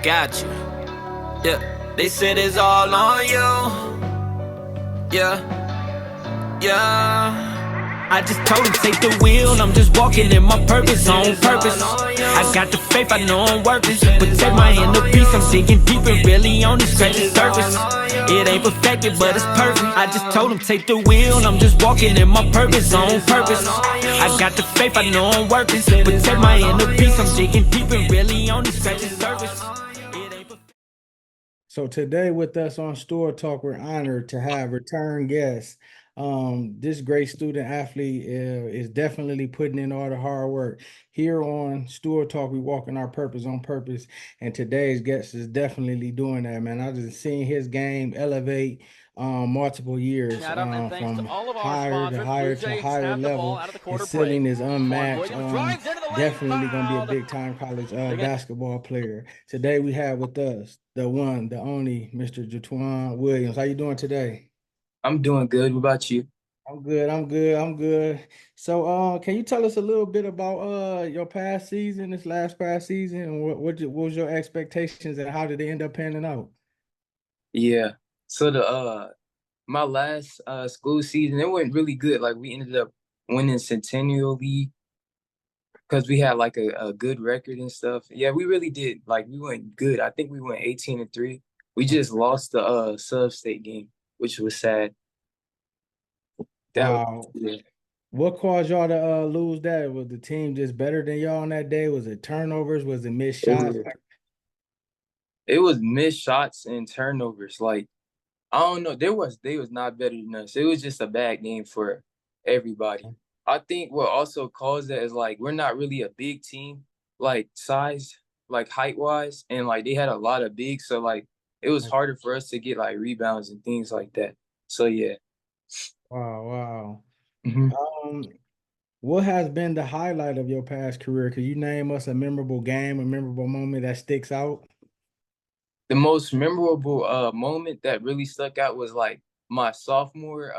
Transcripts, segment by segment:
got you. Yeah, they said it's all on you. Yeah. I just told him take the wheel, I'm just walking in my purpose, on purpose. I got the faith, I know I'm working. Protect my inner peace, I'm digging deep and really only scratching surface. It ain't perfected, but it's perfect. I just told him take the wheel, I'm just walking in my purpose, on purpose. I got the faith, I know I'm working. Protect my inner peace, I'm digging deep and really only scratching surface. So today with us on Store Talk, we're honored to have return guests. This great student athlete is definitely putting in all the hard work. Here on Store Talk, we walk in our purpose on purpose, and today's guest is definitely doing that, man. I just seen his game elevate multiple years from higher to higher to higher level. His ceiling is unmatched. Definitely going to be a big time college basketball player. Today we have with us the one, the only Mr. JaTwaan Williams. How you doing today? I'm doing good. What about you? I'm good. So, can you tell us a little bit about your past season, this last past season, and what was your expectations and how did they end up panning out? Yeah. So the my last school season, it went really good. Like we ended up winning Centennial League because we had like a good record and stuff. Yeah, we really did. Like we went good. I think we went 18-3. We just lost the sub-state game, which was sad. That was Wow. yeah. What caused y'all to lose that? Was the team just better than y'all on that day? Was it turnovers? Was it missed It shots? was, it was missed shots and turnovers. Like I don't know. They was not better than us. It was just a bad game for everybody. I think what also caused that is like we're not really a big team, like size, like height wise, and like they had a lot of bigs, so like it was harder for us to get like rebounds and things like that. So yeah. Wow, wow. Mhm. Um, what has been the highlight of your past career? Could you name us a memorable game, a memorable moment that sticks out? The most memorable moment that really stuck out was like my sophomore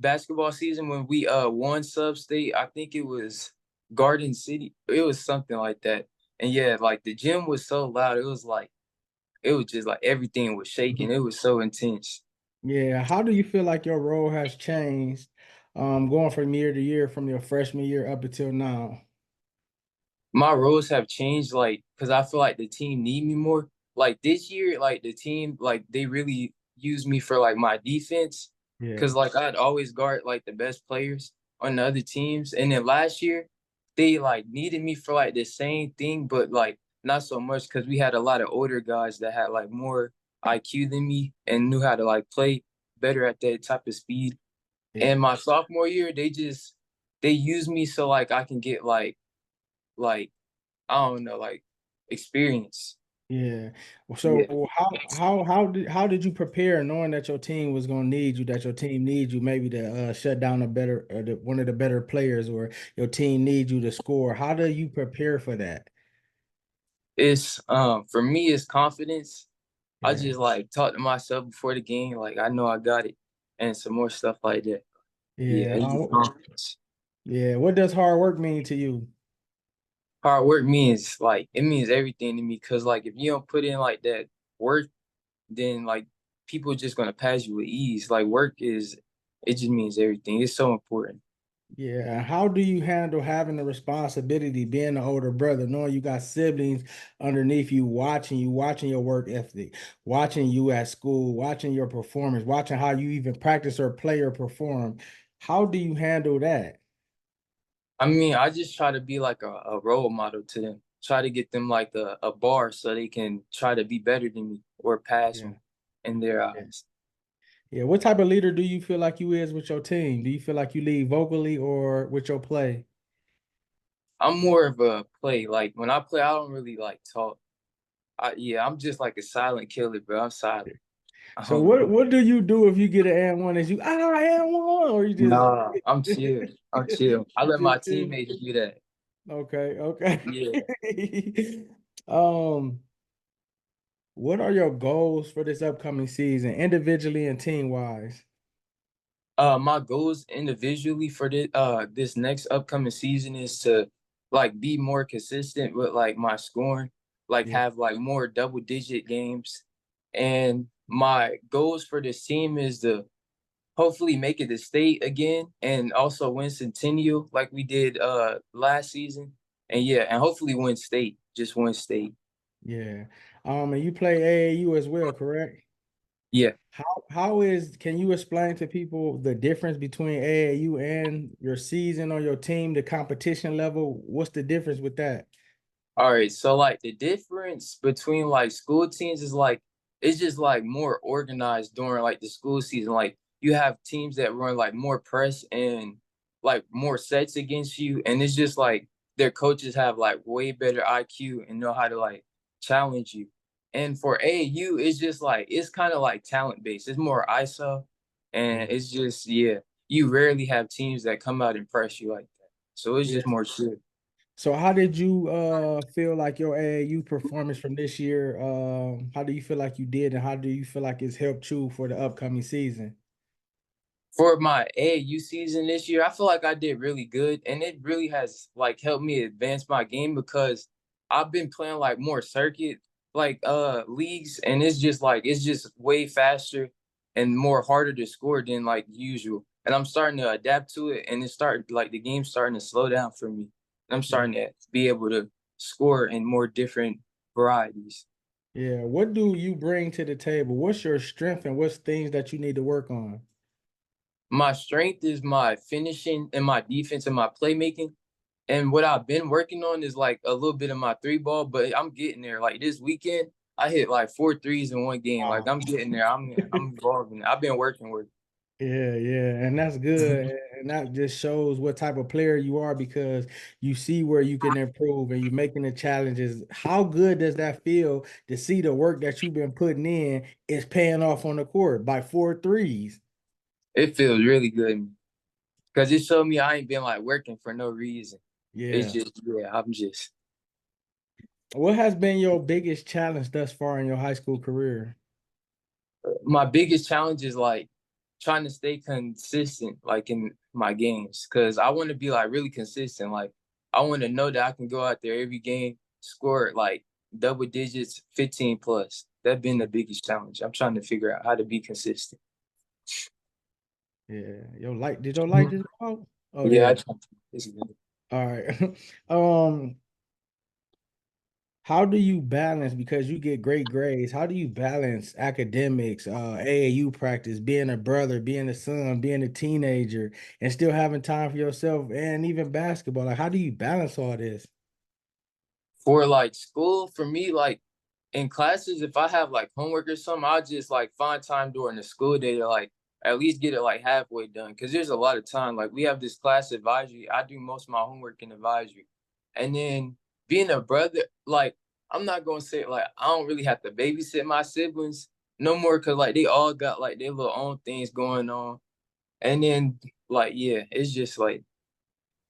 basketball season when we won sub state. I think it was Garden City. It was something like that. And yeah, like the gym was so loud. It was just like everything was shaking. It was so intense. Yeah, how do you feel like your role has changed, going from year to year, from your freshman year up until now? My roles have changed like because I feel like the team need me more. Like this year, like the team, like they really use me for like my defense. Yeah. Cause like I'd always guard like the best players on the other teams. And then last year, they like needed me for like the same thing, but like not so much because we had a lot of older guys that had like more IQ than me and knew how to like play better at that type of speed. Yeah. And my sophomore year, they used me so like I can get like I don't know, like experience. Yeah. Yeah. So how did you prepare knowing that your team was gonna need you, that your team needs you maybe to shut down a better or one of the better players or your team needs you to score? How do you prepare for that? It's for me it's confidence. I Yeah. just like talk to myself before the game, like I know I got it and some more stuff like that. Yeah, Yeah. it's just confidence. Yeah. What does hard work mean to you? Hard work means like it means everything to me because like if you don't put in like that work, then like people just gonna pass you with ease. Like work is it just means everything. It's so important. Yeah, how do you handle having the responsibility, being the older brother, knowing you got siblings underneath you, watching your work ethic, watching you at school, watching your performance, watching how you even practice or play or perform? How do you handle that? I mean, I just try to be like a role model to them. Try to get them like a bar so they can try to be better than me or pass Yeah. me in their Yeah. eyes. Yeah. What type of leader do you feel like you is with your team? Do you feel like you lead vocally or with your play? I'm more of a play. Like when I play, I don't really like talk. Yeah, I'm just like a silent killer, bro. I'm silent. I So don't what know. what do you do if you get an and one? Is you and one or you just Nah, I'm chill. I'm chill. I you let my just chill? teammates do that. Okay, okay. Yeah. Um, what are your goals for this upcoming season, individually and team wise? My goals individually for this next upcoming season is to like be more consistent with like my scoring. like Yeah. have like more double-digit games. And my goals for this team is to hopefully make it to state again and also win Centennial like we did last season. And yeah, and hopefully win state, just win state. Yeah. And you play AAU as well, correct? Yeah. Can you explain to people the difference between AAU and your season or your team, the competition level? What's the difference with that? All right. So like the difference between like school teams is like it's just like more organized during like the school season. Like you have teams that run like more press and like more sets against you. And it's just like their coaches have like way better IQ and know how to like challenge you. And for AAU, it's just like it's kind of like talent based. It's more ISO. Yeah. And it's just, yeah, you rarely have teams that come out and press you like that. So it's Yeah. just more chill. So how did you feel like your AAU performance from this year? How do you feel like you did, and how do you feel like it's helped you for the upcoming season? For my AAU season this year, I feel like I did really good, and it really has like helped me advance my game because I've been playing like more circuit like leagues, and it's just way faster and more harder to score than like usual. And I'm starting to adapt to it, and the game's starting to slow down for me. And I'm Yeah. starting to be able to score in more different varieties. Yeah. What do you bring to the table? What's your strength and what's things that you need to work on? My strength is my finishing and my defense and my playmaking. And what I've been working on is like a little bit of my three ball, but I'm getting there. Like this weekend, I hit like 4 threes in one game. Like Wow. I'm getting there. I'm evolving. I've been working with. Yeah, yeah, and that's good. And that just shows what type of player you are because you see where you can improve and you're making the challenges. How good does that feel to see the work that you've been putting in is paying off on the court by 4 threes? It feels really good because it showed me I ain't been like working for no reason. It's Yeah. just yeah, I'm just What has been your biggest challenge thus far in your high school career? my biggest challenge is like trying to stay consistent like in my games because I want to be like really consistent. Like I want to know that I can go out there every game, score like double digits, 15 plus. That's been the biggest challenge. I'm trying to figure out how to be consistent. Yeah, did your light just go out? Oh, Yeah, there. I try. It's good. All right. Um, How do you balance because you get great grades? How do you balance academics, AAU practice, being a brother, being a son, being a teenager, and still having time for yourself and even basketball? Like, how do you balance all this? For like school, for me, like in classes, if I have like homework or something, I'll just like find time during the school day to like at least get it like halfway done. Cause there's a lot of time. Like we have this class advisory. I do most of my homework in advisory. And then being a brother, like I'm not gonna say like I don't really have to babysit my siblings no more cause like they all got like their little own things going on. And then like yeah, it's just like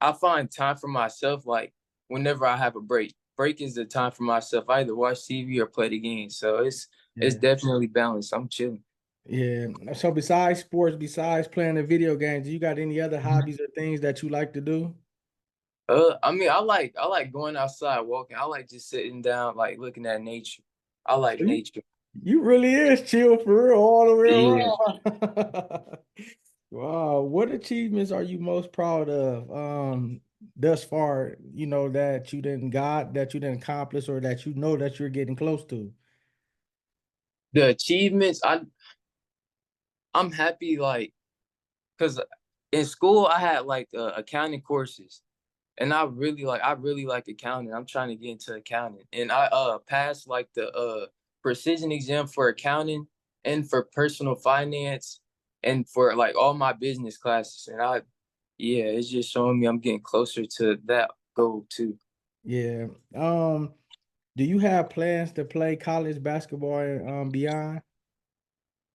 I find time for myself like whenever I have a break. Break is the time for myself. I either watch TV or play the game. So it's Yeah. definitely balanced. I'm chilling. Yeah. So besides sports, besides playing the video games, do you got any other hobbies or things that you like to do? I mean, I like going outside walking. I like just sitting down, like looking at nature. I like So nature. you really is chill for real all the way Yeah. around. Wow, what achievements are you most proud of thus far, that you didn't accomplish or that you know that you're getting close to? The achievements, I'm happy like because in school I had like accounting courses. And I really like accounting. I'm trying to get into accounting. And I passed like the precision exam for accounting and for personal finance and for like all my business classes. And yeah, it's just showing me I'm getting closer to that goal too. Yeah. Do you have plans to play college basketball and beyond?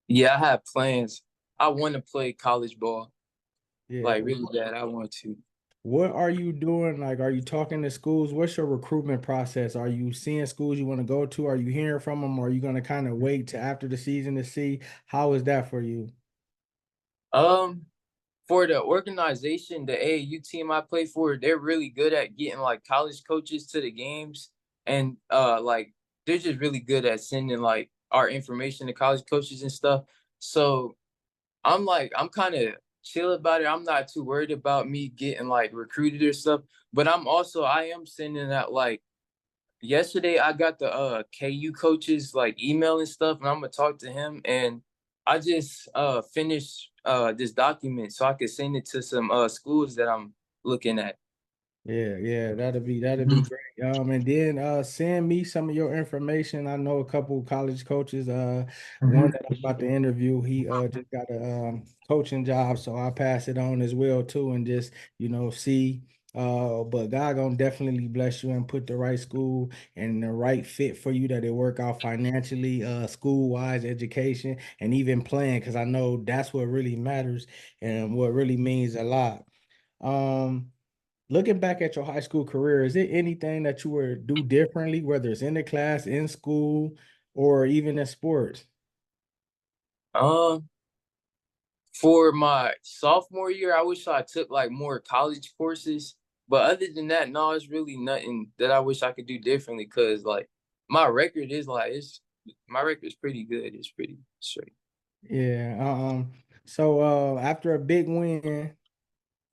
Yeah, I have plans. I want to play college ball. Yeah. Like really bad. I want to. What are you doing? Like, are you talking to schools? What's your recruitment process? Are you seeing schools you want to go to? Are you hearing from them? Or are you going to kind of wait to after the season to see how is that for you? Um for the organization, the AAU team I play for, they're really good at getting like college coaches to the games. and like they're just really good at sending like our information to college coaches and stuff. So I'm kind of chill about it. I'm not too worried about me getting like recruited or stuff. But I am sending out like yesterday I got the KU coaches like email and stuff, and I'm gonna talk to him. And I just finished this document so I could send it to some schools that I'm looking at. Yeah, that'd be great. And then send me some of your information. I know a couple college coaches. One that I'm about to interview, he just got a coaching job, so I'll pass it on as well too, and just see. But God gonna definitely bless you and put the right school and the right fit for you that it work out financially, school wise, education, and even playing, because I know that's what really matters and what really means a lot. Um. Looking back at your high school career, is there anything that you would do differently, whether it's in the class, in school, or even in sports? Um, for my sophomore year, I wish I took like more college courses. But other than that, no, it's really nothing that I wish I could do differently. Cause like my record is like my record is pretty good. It's pretty straight. Yeah. So after a big win,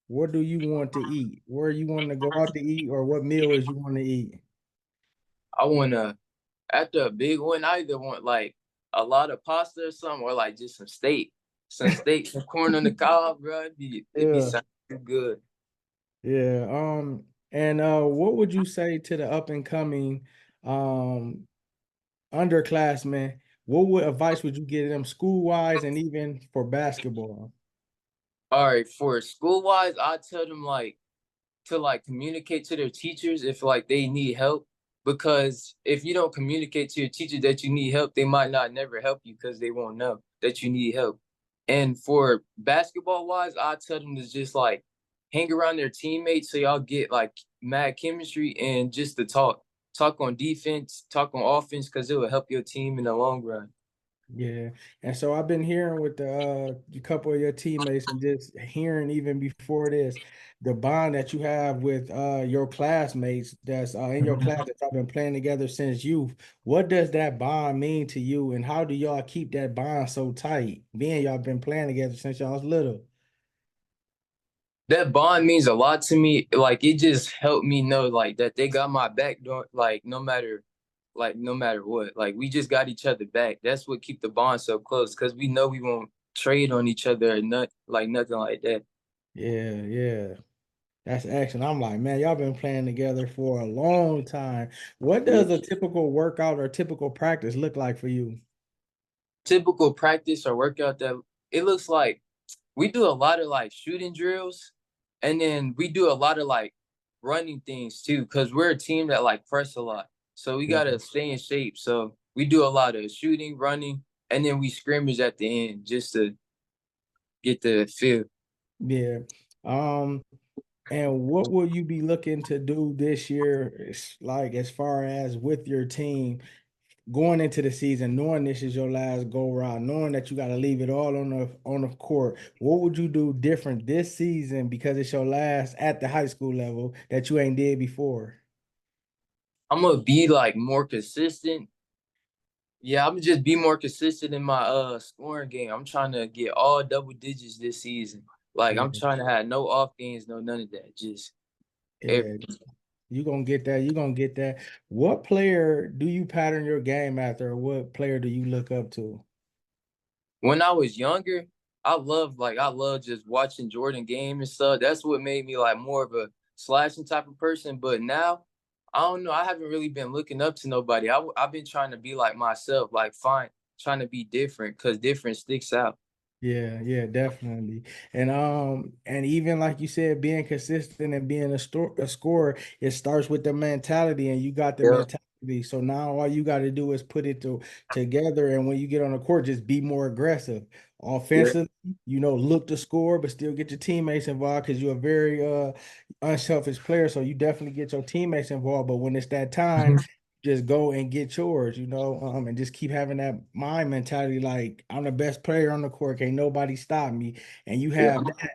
what do you want to eat? Where you want to go out to eat, or what meal is you want to eat? I wanna after a big one, I either want like a lot of pasta or something, or like just some steak, some corn on the cob, bro. It'd be Yeah. sounding good. Yeah. And what would you say to the up and coming um underclassmen? What advice would you give them school wise and even for basketball? All right, for school wise, I tell them like to like communicate to their teachers if like they need help, because if you don't communicate to your teacher that you need help, they might not never help you because they won't know that you need help. And for basketball wise, I tell them to just like hang around their teammates so y'all get like mad chemistry, and just to talk on defense, talk on offense, because it will help your team in the long run. Yeah. And so I've been hearing with a couple of your teammates and just hearing even before this, the bond that you have with your classmates that's in your class that y'all been playing together since youth. What does that bond mean to you, and how do y'all keep that bond so tight, being y'all been playing together since y'all was little? That bond means a lot to me. Like it just helped me know like that they got my back, like no matter what. Like we just got each other back. That's what keep the bond so close, because we know we won't trade on each other or nothing like that. Yeah. That's excellent. I'm like, man, y'all been playing together for a long time. What Yeah. does a typical workout or typical practice look like for you? Typical practice or workout that it looks like we do a lot of like shooting drills, and then we do a lot of like running things too, because we're a team that like press a lot. So we Yeah. gotta stay in shape. So we do a lot of shooting, running, and then we scrimmage at the end just to get the feel. Yeah. Um, and what will you be looking to do this year, like as far as with your team going into the season, knowing this is your last go round, knowing that you got to leave it all on the court? What would you do different this season because it's your last at the high school level that you ain't did before? I'm gonna be like more consistent. Yeah, I'm gonna just be more consistent in my scoring game. I'm trying to get all double digits this season. Like Yeah, I'm trying to have no off games, no none of that. Just yeah. everything. You gonna get that. You gonna get that. What player do you pattern your game after, or what player do you look up to? When I was younger, I love just watching Jordan game and stuff. That's what made me like more of a slashing type of person. But now, I don't know. I haven't really been looking up to nobody. I've been trying to be like myself, like trying to be different, because different sticks out. Yeah, definitely. And even like you said, being consistent and being a scorer, it starts with the mentality, and you got the Yeah, mentality. So now all you got to do is put it together, and when you get on the court, just be more aggressive. yeah, Offensively, look to score, but still get your teammates involved because you're a very unselfish player. So you definitely get your teammates involved. But when it's that time, just go and get yours, and just keep having that mind mentality like I'm the best player on the court, can't nobody stop me. And you yeah. have that,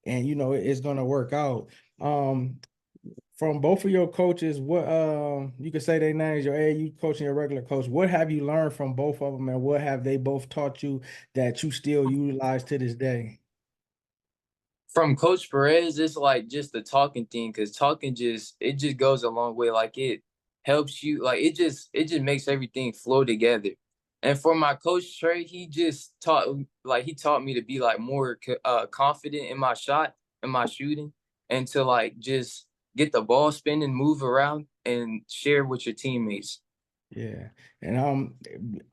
and it's gonna work out. Um, from both of your coaches, what you could say their names, your AAU coach and your regular coach, what have you learned from both of them, and what have they both taught you that you still utilize to this day? From Coach Perez, it's like just the talking thing, because talking just it just goes a long way. Like it helps you, like it just makes everything flow together. And for my coach Trey, he taught me to be like more confident in my shot and my shooting, and to like just get the ball spinning, move around, and share with your teammates. Yeah. And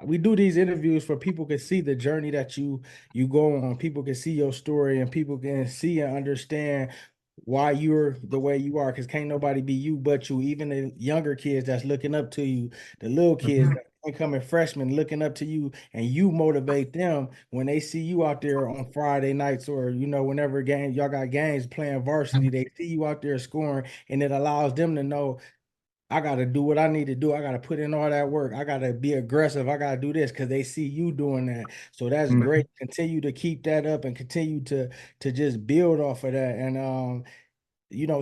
we do these interviews for people can see the journey that you go on. People can see your story and people can see and understand why you're the way you are, because can't nobody be you but you. Even the younger kids that's looking up to you, the little kids Mhm. that incoming freshmen looking up to you, and you motivate them when they see you out there on Friday nights, or whenever y'all got games playing varsity, they see you out there scoring, and it allows them to know I got to do what I need to do. I got to put in all that work. I got to be aggressive. I got to do this because they see you doing that. So that's great. Continue to keep that up and continue to just build off of that. And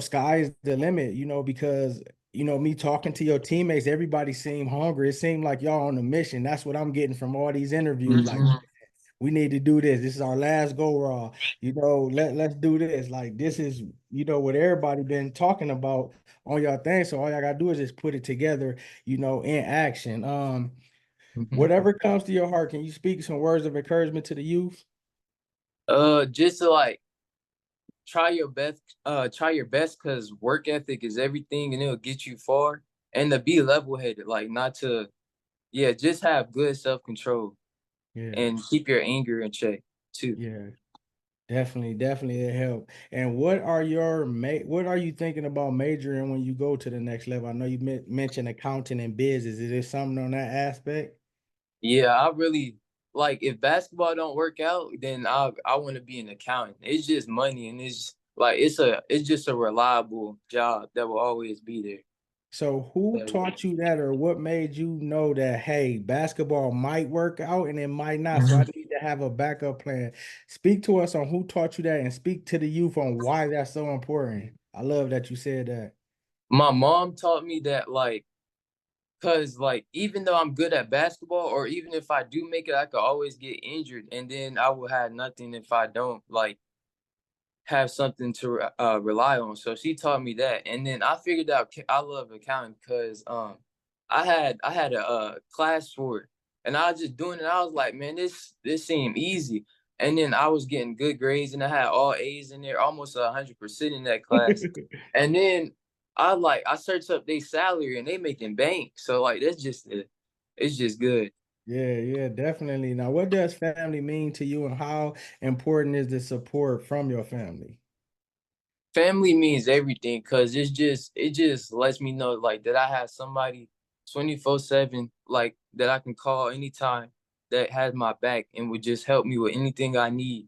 sky is the limit, because me talking to your teammates, everybody seemed hungry. It seemed like y'all on a mission. That's what I'm getting from all these interviews. Like, Mhm. we need to do this. This is our last go raw. Let's do this. Like, this is, what everybody been talking about on y'all thing. So all y'all gotta do is just put it together, in action. Mhm. Whatever comes to your heart, can you speak some words of encouragement to the youth? Just to like try your best, because work ethic is everything and it'll get you far. And to be level headed, like not to, yeah, just have good self control Yeah, and keep your anger in check too. yeah. Definitely it help. And what are you thinking about majoring when you go to the next level? I know you mentioned accounting and business. Is there something on that aspect? Yeah, I really like, if basketball don't work out, then I want to be an accountant. It's just money, and it's like it's just a reliable job that will always be there. So who taught you that, or what made you know that, hey, basketball might work out and it might not? So I Mhm. need to have a backup plan. Speak to us on who taught you that and speak to the youth on why that's so important. I love that you said that. My mom taught me that, like, cause like even though I'm good at basketball, or even if I do make it, I could always get injured, and then I will have nothing if I don't like have something to rely on. So she taught me that, and then I figured out I love accounting because I had a class for it, and I was just doing it. I was like, man, this seemed easy, and then I was getting good grades, and I had all A's in there, almost 100% in that class, and then I searched up their salary, and they making bank. So like it's just good. Yeah, yeah, definitely. Now, what does family mean to you, and how important is the support from your family? Family means everything, because it just lets me know like that I have somebody 24/7, like that I can call anytime, that has my back and would just help me with anything I need.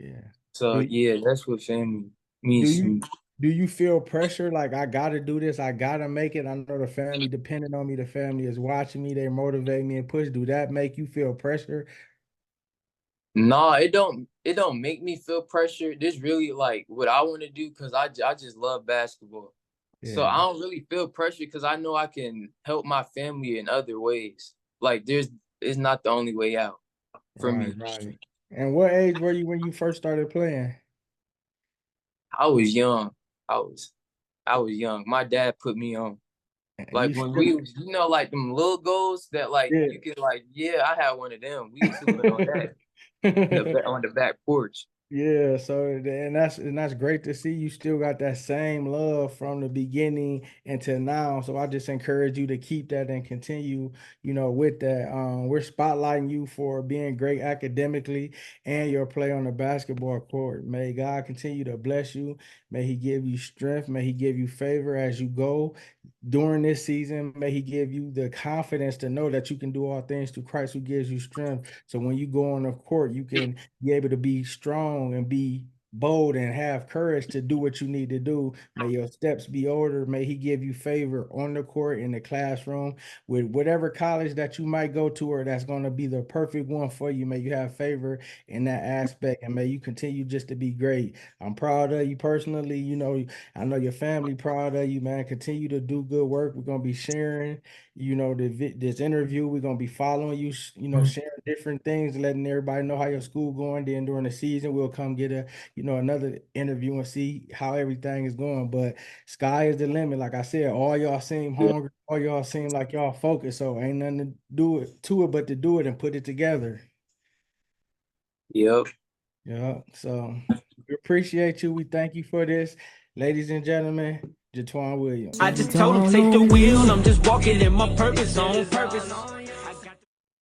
Yeah. So Do yeah, that's what family do means to you me. do you feel pressure like I gotta do this, I gotta make it? I know the family depending on me, the family is watching me, they motivate me and push. Do that make you feel pressure? Nah, it don't make me feel pressure. This really like what I want to do, because I just love basketball. So I Yeah, don't really feel pressure, because I know I can help my family in other ways. Like it's not the only way out for right, me. right. And what age were you when you first started playing? I was young. I was I was young. My dad put me on. And Like you when still, we was, like them little goals that like you can like, yeah, I had one of them. We was hooping on that yeah. on the back porch. Yeah, so and that's great to see you still got that same love from the beginning until now. So I just encourage you to keep that and continue, with that. We're spotlighting you for being great academically and your play on the basketball court. May God continue to bless you. May He give you strength. May He give you favor as you go during this season. May He give you the confidence to know that you can do all things through Christ who gives you strength. So when you go on the court, you can be able to be strong and be bold and have courage to do what you need to do. May your steps be ordered. May he give you favor on the court, in the classroom, with whatever college that you might go to, or that's going to be the perfect one for you. May you have favor in that aspect, and may you continue just to be great. I'm proud of you personally. You know, I know your family proud of you, man. Continue to do good work. We're going to be sharing, you know, this interview. We're going to be following you, you know, sharing different things, letting everybody know how your school going. Then during the season, we'll come get a, you know, another interview and see how everything is going. But sky is the limit. Like I said, all y'all seem Yeah. hungry. All y'all seem like y'all focused. So ain't nothing to do it to it but to do it and put it together. Yep. Yeah. So we appreciate you. We thank you for this. Ladies and gentlemen, JaTwaan Williams. I just told him take the wheel, I'm just walking in my purpose on purpose.